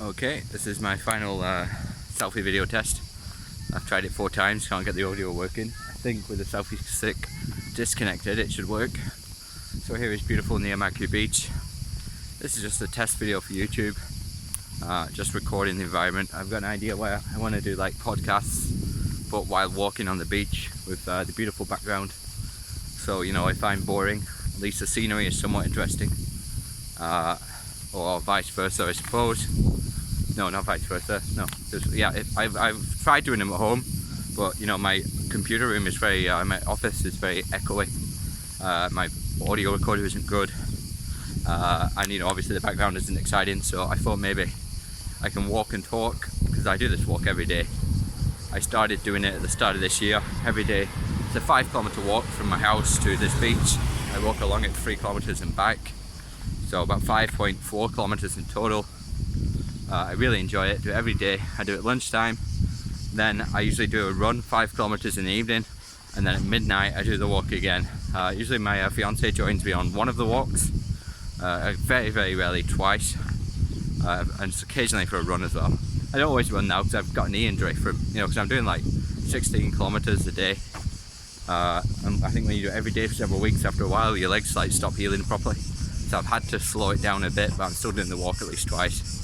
Okay, this is my final selfie video test. I've tried it 4 times, can't get the audio working. I think with the selfie stick disconnected it should work. So here is beautiful near Mercury Beach. This is just a test video for YouTube, just recording the environment. I've got an idea where I want to do like podcasts, but while walking on the beach with the beautiful background. So, you know, if I'm boring, at least the scenery is somewhat interesting. Or vice versa, I suppose. No, not vice versa. No, I've tried doing them at home, but you know, my computer room is very, my office is very echoey. My audio recorder isn't good, and you know, obviously the background isn't exciting. So I thought maybe I can walk and talk, because I do this walk every day. I started doing it at the start of this year, every day. It's a 5-kilometer walk from my house to this beach. I walk along it 3 kilometers and back, so about 5.4 kilometers in total. I really enjoy it, do it every day. I do it at lunchtime, then I usually do a run 5 kilometers in the evening, and then at midnight I do the walk again. Usually my fiance joins me on one of the walks, very rarely twice, and just occasionally for a run as well. I don't always run now because I've got a knee injury from, you know, because I'm doing like 16 kilometers a day. And I think when you do it every day for several weeks, after a while your legs like stop healing properly. So I've had to slow it down a bit, but I'm still doing the walk at least twice.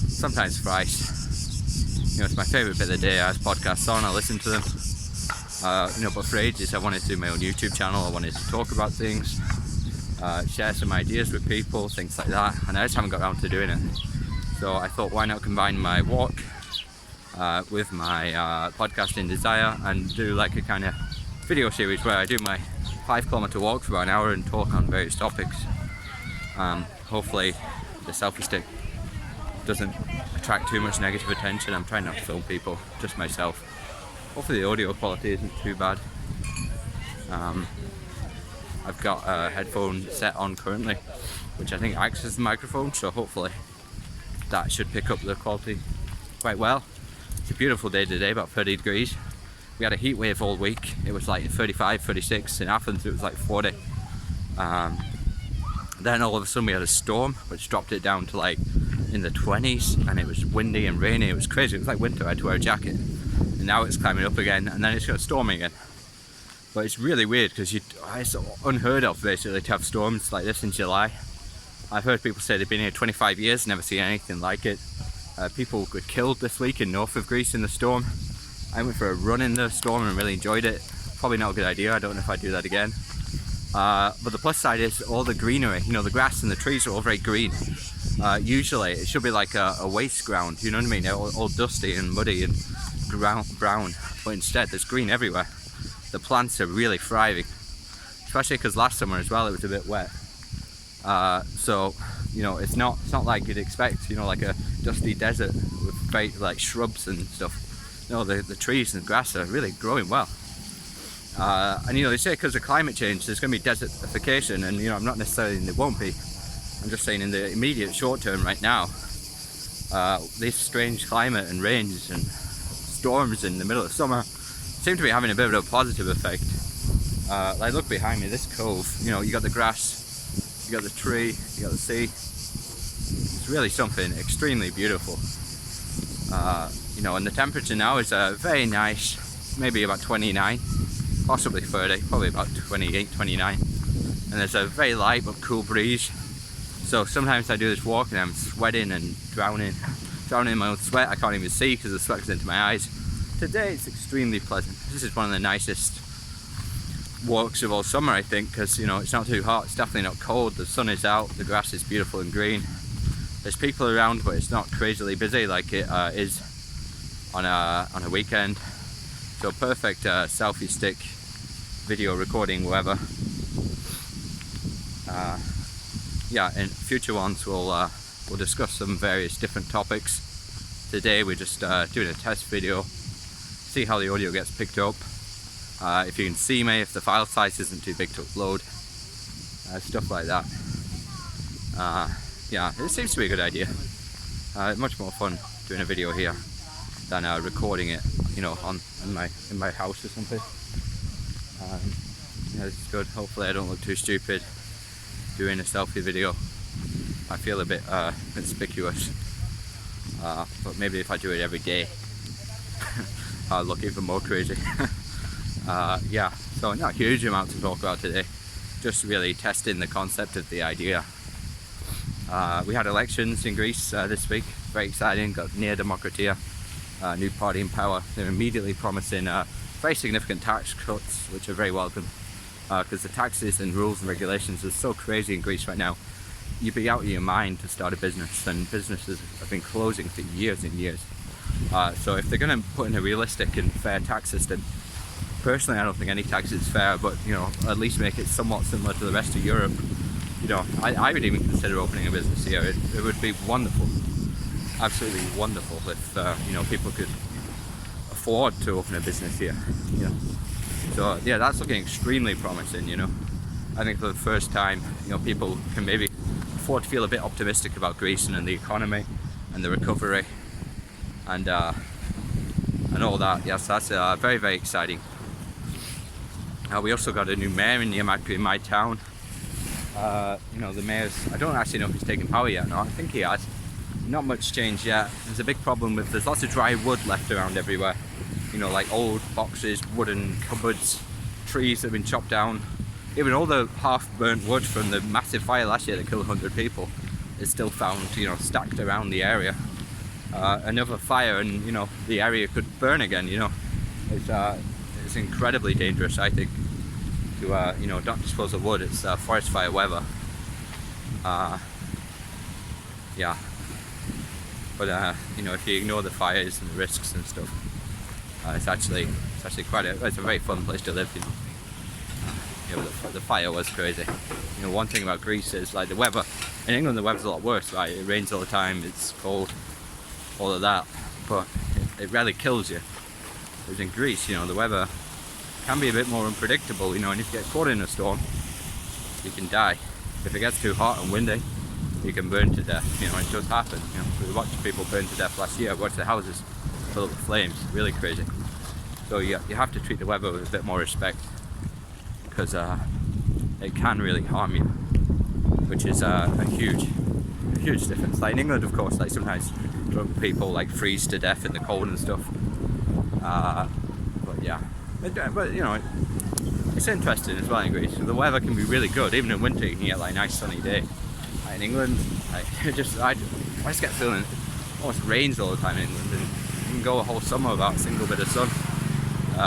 Sometimes thrice. You know, it's my favourite bit of the day. I have podcasts on, I listen to them. You know, but for ages I wanted to do my own YouTube channel. I wanted to talk about things, share some ideas with people, things like that, and I just haven't got around to doing it. So I thought, why not combine my walk with my podcasting desire and do like a kind of video series where I do my 5-kilometer walk for about an hour and talk on various topics. Hopefully the selfie stick doesn't attract too much negative attention. I'm trying not to film people, just myself. Hopefully the audio quality isn't too bad. I've got a headphone set on currently, which I think acts as the microphone, so hopefully that should pick up the quality quite well. It's a beautiful day today, about 30 degrees. We had a heat wave all week. It was like 35, 36. In Athens it was like 40. Then all of a sudden we had a storm, which dropped it down to like in the 20s, and it was windy and rainy. It was crazy. It was like winter. I had to wear a jacket. And now it's climbing up again, and then it's going to storm again. But it's really weird because it's unheard of basically to have storms like this in July. I've heard people say they've been here 25 years, never seen anything like it. People were killed this week in north of Greece in the storm. I went for a run in the storm and really enjoyed it. Probably not a good idea. I don't know if I'd do that again. But the plus side is all the greenery. You know, the grass and the trees are all very green. Usually it should be like a waste ground, you know what I mean? They're all dusty and muddy and brown, but instead there's green everywhere. The plants are really thriving, especially because last summer as well it was a bit wet. So, you know, it's not like you'd expect, you know, like a dusty desert with very, like shrubs and stuff. No, the trees and grass are really growing well. And you know, they say because of climate change there's going to be desertification, and you know, I'm not necessarily saying there won't be. I'm just saying in the immediate short term right now, this strange climate and rains and storms in the middle of summer seem to be having a bit of a positive effect. Like look behind me, this cove, you know, you got the grass, you got the tree, you got the sea. It's really something extremely beautiful. You know, and the temperature now is very nice, maybe about 29, possibly 30, probably about 28, 29. And there's a very light but cool breeze. So sometimes I do this walk and I'm sweating and drowning in my own sweat. I can't even see because the sweat goes into my eyes. Today it's extremely pleasant. This is one of the nicest walks of all summer, I think, because you know, it's not too hot, it's definitely not cold, the sun is out, the grass is beautiful and green. There's people around, but it's not crazily busy like it is on a weekend. So perfect selfie stick video recording wherever. Yeah, in future ones we'll discuss some various different topics. Today we're just doing a test video, see how the audio gets picked up, if you can see me, if the file size isn't too big to upload, stuff like that. Yeah, it seems to be a good idea. Much more fun doing a video here than recording it, you know, in my house or something. Yeah, this is good. Hopefully I don't look too stupid doing a selfie video. I feel a bit conspicuous. but maybe if I do it every day, I'll look even more crazy. Yeah, so not a huge amount to talk about today, just really testing the concept of the idea. We had elections in Greece this week, very exciting, got Nea Demokratia, new party in power. They're immediately promising very significant tax cuts, which are very welcome, because the taxes and rules and regulations are so crazy in Greece right now. You'd be out of your mind to start a business, and businesses have been closing for years and years. So if they're going to put in a realistic and fair tax system, personally I don't think any tax is fair, but you know, at least make it somewhat similar to the rest of Europe. You know, I would even consider opening a business here. It would be wonderful, absolutely wonderful if you know, people could afford to open a business here. You know, so yeah, that's looking extremely promising. You know, I think for the first time, you know, people can maybe afford to feel a bit optimistic about Greece and the economy and the recovery and all that. Yes, that's very, very exciting. We also got a new mayor in Niamakri, in my town. You know, the mayor's, I don't actually know if he's taken power yet. No, I think he has. Not much change yet. There's a big problem with, there's lots of dry wood left around everywhere. You know, like old boxes, wooden cupboards, trees that have been chopped down. Even all the half-burnt wood from the massive fire last year that killed 100 people is still found, you know, stacked around the area. Another fire and, you know, the area could burn again, you know. It's incredibly dangerous, I think, to, you know, not dispose of wood. It's forest fire weather. Yeah. But, you know, if you ignore the fires and the risks and stuff, it's actually quite it's a very fun place to live, you know. You know, the fire was crazy. You know, one thing about Greece is like the weather. In England the weather's a lot worse, right? It rains all the time, it's cold, all of that, but it rarely kills you. Whereas in Greece, you know, the weather can be a bit more unpredictable, you know, and if you get caught in a storm, you can die. If it gets too hot and windy, you can burn to death, you know. It does happen, you know. We watched people burn to death last year. I watched the houses fill up with flames, really crazy. So you have to treat the weather with a bit more respect, because it can really harm you, which is a huge difference. Like in England, of course, like sometimes drunk people like freeze to death in the cold and stuff. But yeah, but you know, it's interesting as well in Greece. The weather can be really good, even in winter. You can get like a nice sunny day. Like in England, like I just get feeling it almost rains all the time in England, and you can go a whole summer without a single bit of sun,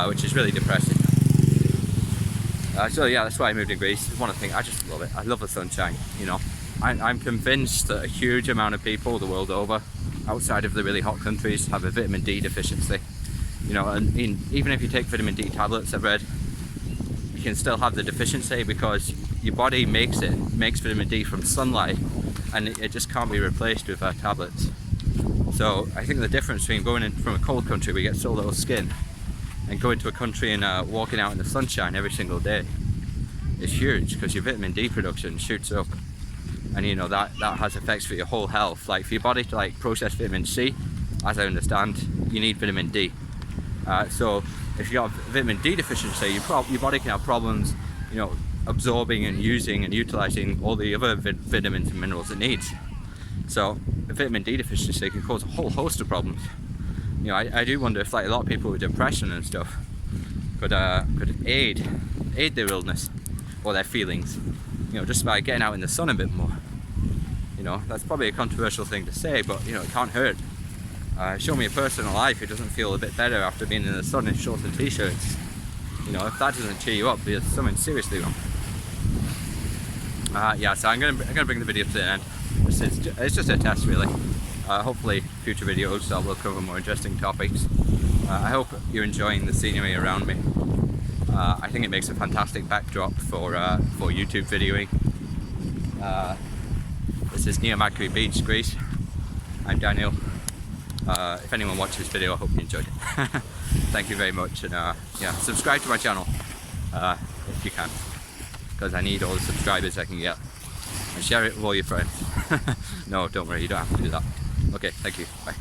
which is really depressing. So yeah, that's why I moved to Greece. One thing, I just love it. I love the sunshine, you know. I'm convinced that a huge amount of people the world over, outside of the really hot countries, have a vitamin D deficiency. You know, and even if you take vitamin D tablets, I've read, you can still have the deficiency because your body makes vitamin D from sunlight, and it just can't be replaced with tablets. So I think the difference between going in from a cold country where you get so little skin and going to a country and walking out in the sunshine every single day is huge, because your vitamin D production shoots up, and you know that has effects for your whole health. Like for your body to like process vitamin C, as I understand, you need vitamin D. So if you got vitamin D deficiency, your body can have problems, you know, absorbing and using and utilizing all the other vitamins and minerals it needs. So a vitamin D deficiency can cause a whole host of problems. You know, I do wonder if like a lot of people with depression and stuff could aid their illness or their feelings, you know, just by getting out in the sun a bit more. You know, that's probably a controversial thing to say, but you know, it can't hurt. Show me a person alive who doesn't feel a bit better after being in the sun in shorts and t-shirts. You know, if that doesn't cheer you up, there's something seriously wrong. Yeah, so I'm gonna bring the video to the end. It's just a test, really. Hopefully, future videos will cover more interesting topics. I hope you're enjoying the scenery around me. I think it makes a fantastic backdrop for YouTube videoing. This is Niamakri Beach, Greece. I'm Daniel. If anyone watched this video, I hope you enjoyed it. Thank you very much, and yeah, subscribe to my channel if you can, because I need all the subscribers I can get, and share it with all your friends. No, don't worry, you don't have to do that. Okay, thank you, bye.